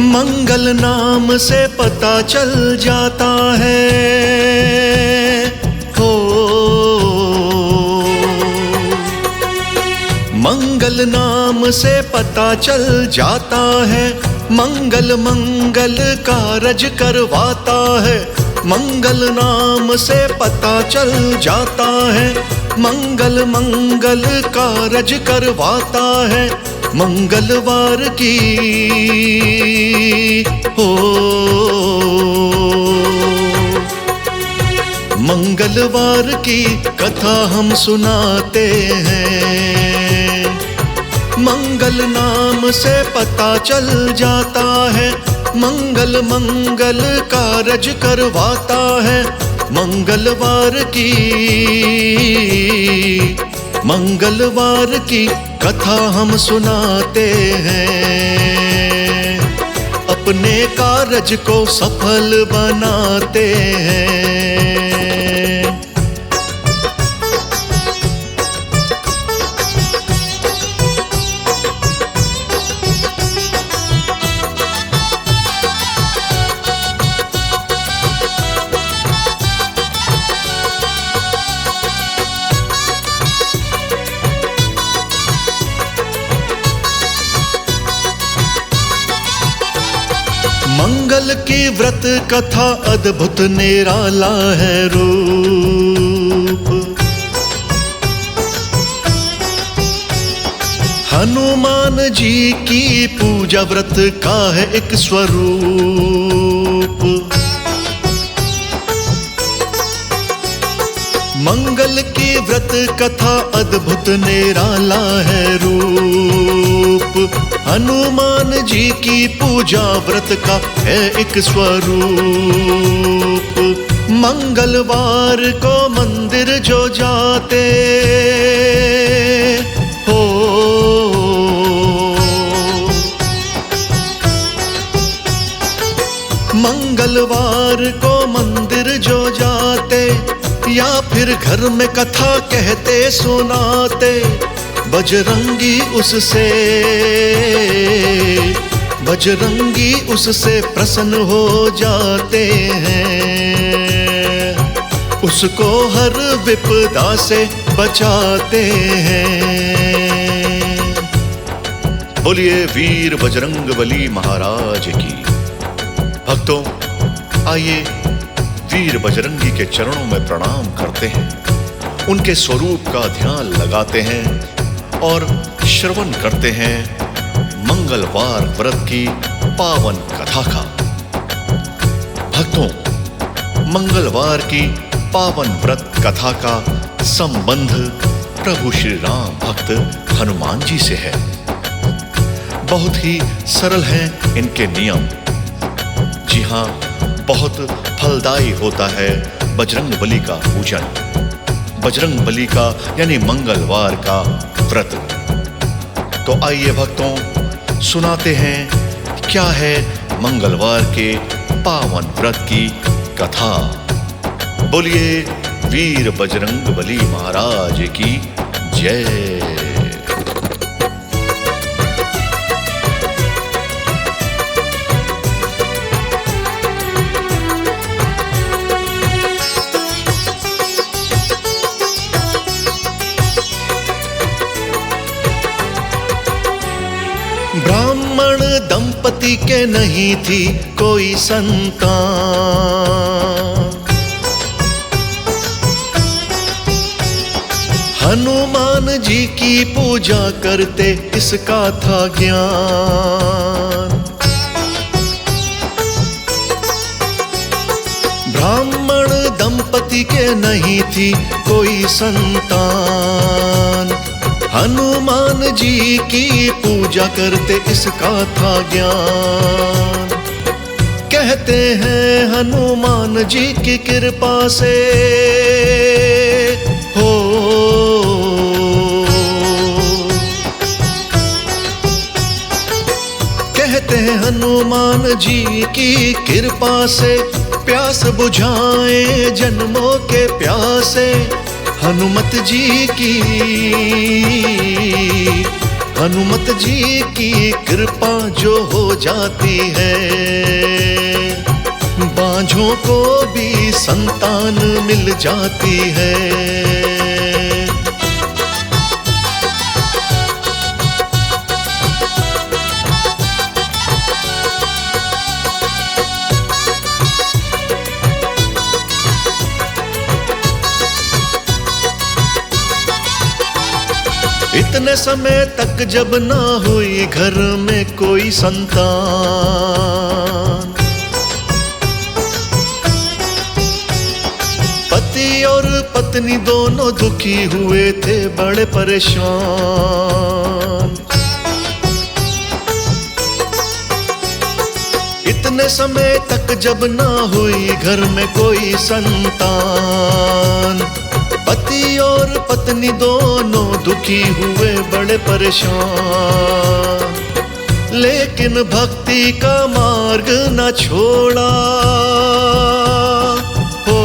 मंगल नाम से पता चल जाता है हो। मंगल नाम से पता चल जाता है, मंगल मंगल कारज करवाता है। मंगल नाम से पता चल जाता है, मंगल मंगल कारज करवाता है। मंगलवार की हो, मंगलवार की कथा हम सुनाते हैं। मंगल नाम से पता चल जाता है, मंगल मंगल कारज करवाता है। मंगलवार की, मंगलवार की कथा हम सुनाते हैं। अपने कारज को सफल बनाते हैं। मंगल की व्रत कथा अद्भुत निराला है रूप। हनुमान जी की पूजा व्रत का है एक स्वरूप। मंगल की व्रत कथा अद्भुत निराला है रूप। हनुमान जी की पूजा व्रत का है एक स्वरूप। मंगलवार को मंदिर जो जाते हो, मंगलवार को मंदिर जो जाते, या फिर घर में कथा कहते सुनाते, बजरंगी उससे, बजरंगी उससे प्रसन्न हो जाते हैं। उसको हर विपदा से बचाते हैं। बोलिए वीर बजरंगबली महाराज की। भक्तों, आइए वीर बजरंगी के चरणों में प्रणाम करते हैं, उनके स्वरूप का ध्यान लगाते हैं और श्रवण करते हैं मंगलवार व्रत की पावन कथा का। भक्तों, मंगलवार की पावन व्रत कथा का संबंध प्रभु श्री राम भक्त हनुमान जी से है। बहुत ही सरल हैं इनके नियम। जी हाँ, बहुत फलदायी होता है बजरंगबली का पूजन, बजरंगबली का यानी मंगलवार का व्रत। तो आइए भक्तों, सुनाते हैं क्या है मंगलवार के पावन व्रत की कथा। बोलिए वीर बजरंगबली महाराज की जय। ब्राह्मण दंपति के नहीं थी कोई संतान। हनुमान जी की पूजा करते इसका था ज्ञान। ब्राह्मण दंपति के नहीं थी कोई संतान। हनुमान जी की पूजा करते इसका था ज्ञान। कहते हैं हनुमान जी की कृपा से हो, कहते हैं हनुमान जी की कृपा से प्यास बुझाए जन्मों के प्यासे। हनुमत जी की हनुमत जी की कृपा जो हो जाती है, बांझों को भी संतान मिल जाती है। इतने समय तक जब ना हुई घर में कोई संतान, पति और पत्नी दोनों दुखी हुए थे, बड़े परेशान। इतने समय तक जब ना हुई घर में कोई संतान, पति और पत्नी दोनों दुखी हुए, बड़े परेशान। लेकिन भक्ति का मार्ग न छोड़ा हो,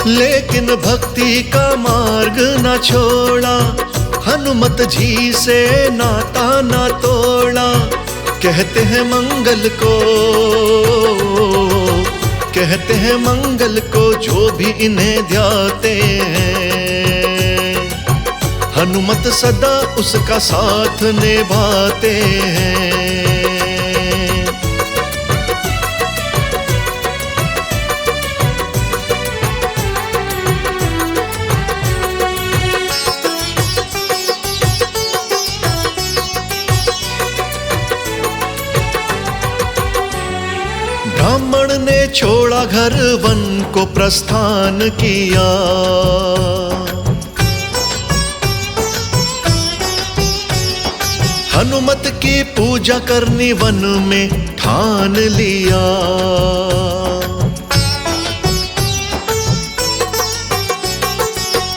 लेकिन भक्ति का मार्ग न छोड़ा, हनुमत जी से नाता न तोड़ा। कहते हैं मंगल को, कहते हैं मंगल को जो भी इन्हें ध्याते हैं, हनुमत सदा उसका साथ निभाते हैं। ब्राह्मण ने छोड़ा घर, वन को प्रस्थान किया। हनुमत की पूजा करनी वन में ठान लिया।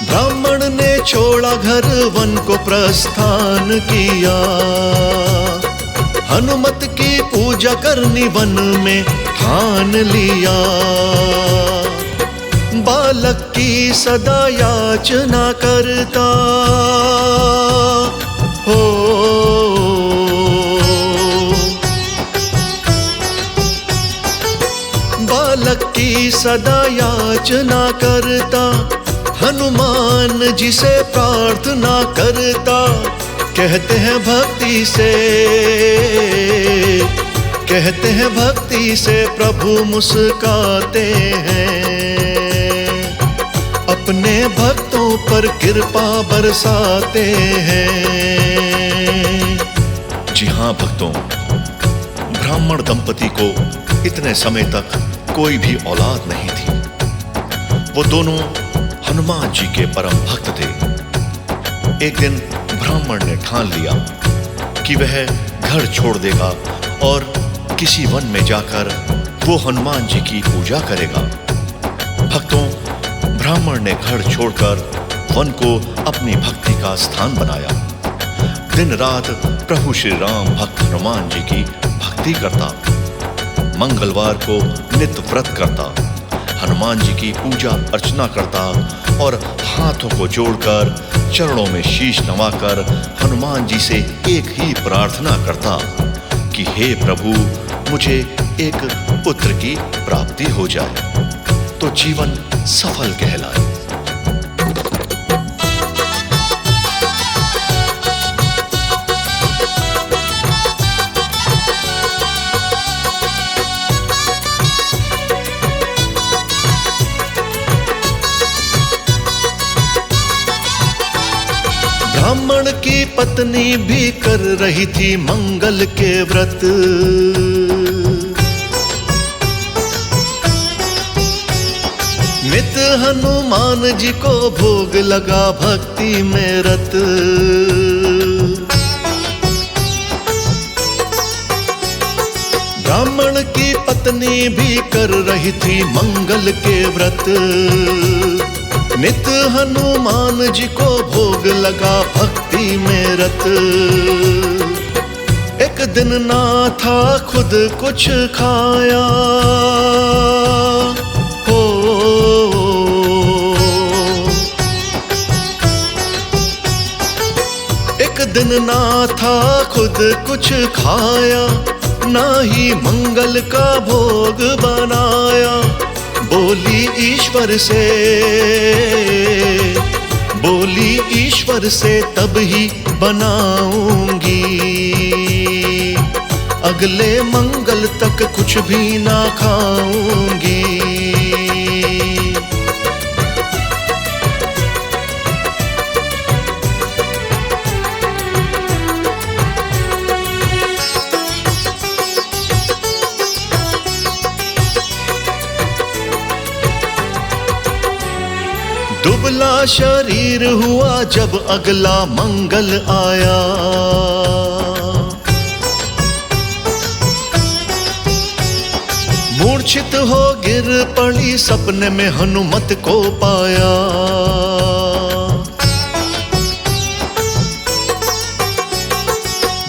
ब्राह्मण ने छोड़ा घर, वन को प्रस्थान किया। हनुमत की पूजा करनी वन में ठान लिया। बालक की सदा याचना करता हो, बालक की सदा याचना करता, हनुमान जी से प्रार्थना करता। कहते हैं भक्ति से, कहते हैं भक्ति से प्रभु मुस्काते हैं, अपने भक्तों पर कृपा बरसाते हैं। जी हाँ भक्तों, ब्राह्मण दंपति को इतने समय तक कोई भी औलाद नहीं थी। वो दोनों हनुमान जी के परम भक्त थे। एक दिन ब्राह्मण ने ठान लिया कि वह घर छोड़ देगा और किसी वन में जाकर वो हनुमान जी की पूजा करेगा। भक्तों, ब्राह्मण ने घर छोड़कर वन को अपनी भक्ति का स्थान बनाया। दिन रात प्रभु श्री राम भक्त हनुमान जी की भक्ति करता। मंगलवार को नित्य व्रत करता, हनुमान जी की पूजा अर्चना करता और हाथों को जोड़कर चरणों में शीश नवाकर हनुमान जी से एक ही प्रार्थना करता कि हे प्रभु, मुझे एक पुत्र की प्राप्ति हो जाए तो जीवन सफल कहलाए। ब्राह्मण की पत्नी भी कर रही थी मंगल के व्रत। नित हनुमान जी को भोग लगा भक्ति में रत। ब्राह्मण की पत्नी भी कर रही थी मंगल के व्रत। नित हनुमान जी को भोग लगा भक्ति में रत। एक दिन ना था खुद कुछ खाया हो, दिन ना था खुद कुछ खाया, ना ही मंगल का भोग बनाया। बोली ईश्वर से तब ही बनाऊंगी, अगले मंगल तक कुछ भी ना खाऊंगी। दुबला शरीर हुआ जब अगला मंगल आया, मूर्छित हो गिर पड़ी सपने में हनुमत को पाया।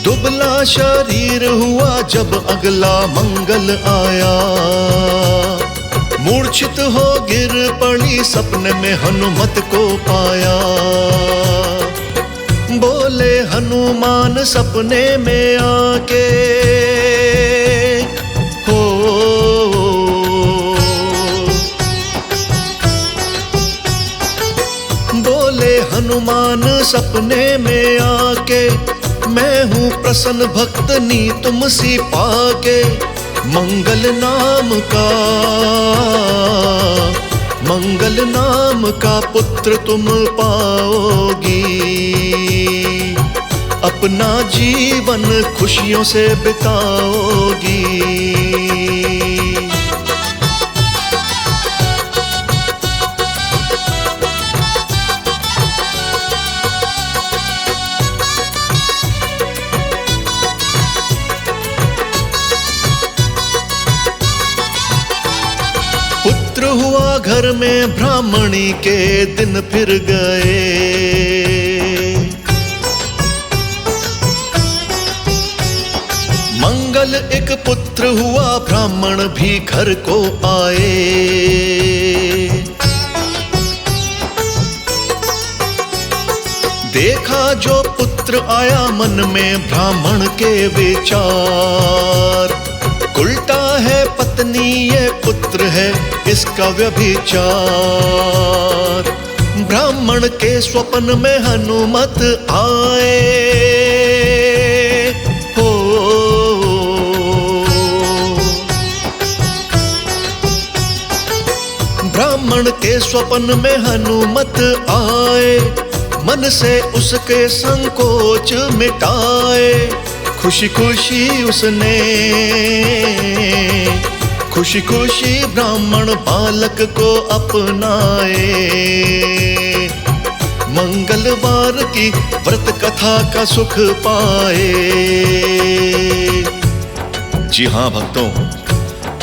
दुबला शरीर हुआ जब अगला मंगल आया, मूर्छित हो गिर पड़ी सपने में हनुमत को पाया। बोले हनुमान सपने में आके, हो बोले हनुमान सपने में आके, मैं हूँ प्रसन्न भक्त नी तुमसी पाके। मंगल नाम का पुत्र तुम पाओगी, अपना जीवन खुशियों से बिताओगी। पुत्र हुआ घर में ब्राह्मणी के दिन फिर गए, मंगल एक पुत्र हुआ ब्राह्मण भी घर को आए। देखा जो पुत्र आया मन में ब्राह्मण के विचार, उल्टा है पत्नी ये पुत्र है इसका व्यभिचार। ब्राह्मण के स्वप्न में हनुमत आए, हो ब्राह्मण के स्वप्न में हनुमत आए, मन से उसके संकोच मिटाए। खुशी खुशी ब्राह्मण बालक को अपनाए। मंगलवार की व्रत कथा का सुख पाए। जी हाँ भक्तों,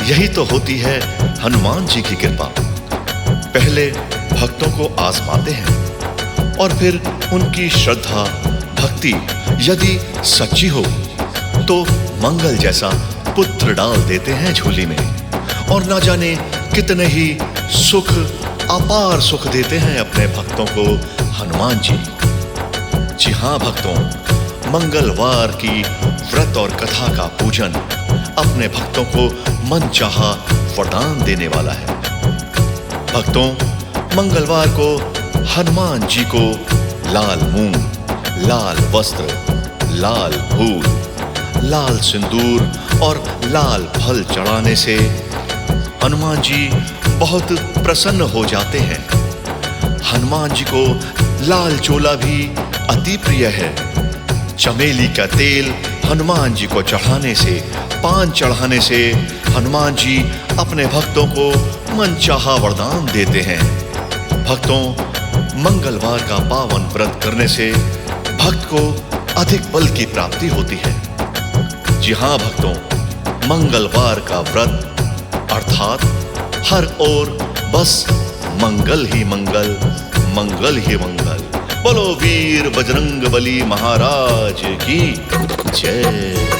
यही तो होती है हनुमान जी की कृपा। पहले भक्तों को आजमाते हैं और फिर उनकी श्रद्धा भक्ति यदि सच्ची हो तो मंगल जैसा पुत्र डाल देते हैं झोली में, और ना जाने कितने ही सुख, अपार सुख देते हैं अपने भक्तों को हनुमान जी। जी हाँ भक्तों, मंगलवार की व्रत और कथा का पूजन अपने भक्तों को मनचाहा वरदान देने वाला है। भक्तों, मंगलवार को हनुमान जी को लाल मूंग, लाल वस्त्र, लाल फूल, लाल सिंदूर और लाल फल चढ़ाने से हनुमान जी बहुत प्रसन्न हो जाते हैं। हनुमान जी को लाल चोला भी अति प्रिय है। चमेली का तेल हनुमान जी को चढ़ाने से, पान चढ़ाने से हनुमान जी अपने भक्तों को मनचाहा वरदान देते हैं। भक्तों, मंगलवार का पावन व्रत करने से भक्त को अधिक बल की प्राप्ति होती है। जी हाँ भक्तों, मंगलवार का व्रत अर्थात हर ओर बस मंगल ही मंगल, मंगल ही मंगल। बोलो वीर बजरंगबली महाराज की जय।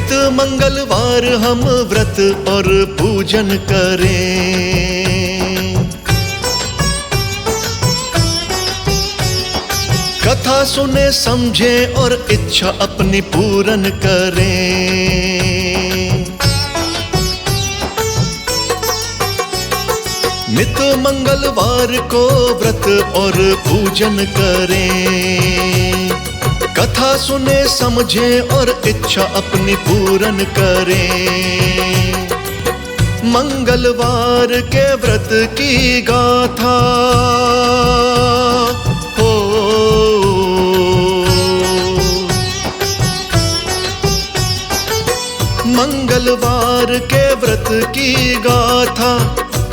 नित मंगलवार हम व्रत और पूजन करें। कथा सुने समझे और इच्छा अपनी पूर्ण करें। नित मंगलवार को व्रत और पूजन करें। कथा सुने समझे और इच्छा अपनी पूर्ण करें। मंगलवार के व्रत की गाथा हो, मंगलवार के व्रत की गाथा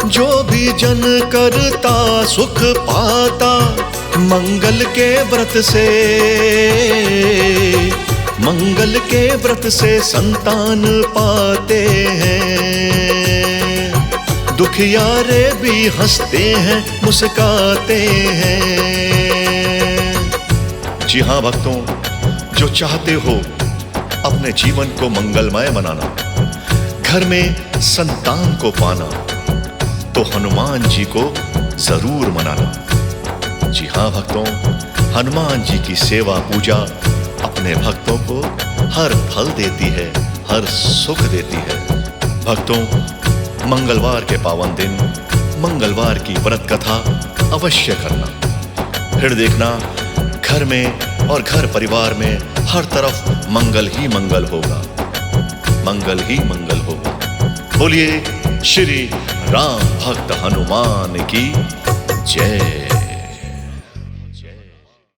जो भी जन करता सुख पाता। मंगल के व्रत से, मंगल के व्रत से संतान पाते हैं। दुखियारे भी हंसते हैं, मुस्काते हैं। जी हाँ भक्तों, जो चाहते हो अपने जीवन को मंगलमय बनाना, घर में संतान को पाना, तो हनुमान जी को जरूर मनाना। जी हाँ भक्तों, हनुमान जी की सेवा पूजा अपने भक्तों को हर फल देती है, हर सुख देती है। भक्तों, मंगलवार के पावन दिन मंगलवार की व्रत कथा अवश्य करना। फिर देखना घर में और घर परिवार में हर तरफ मंगल ही मंगल होगा, मंगल ही मंगल होगा। बोलिए श्री राम भक्त हनुमान की जय।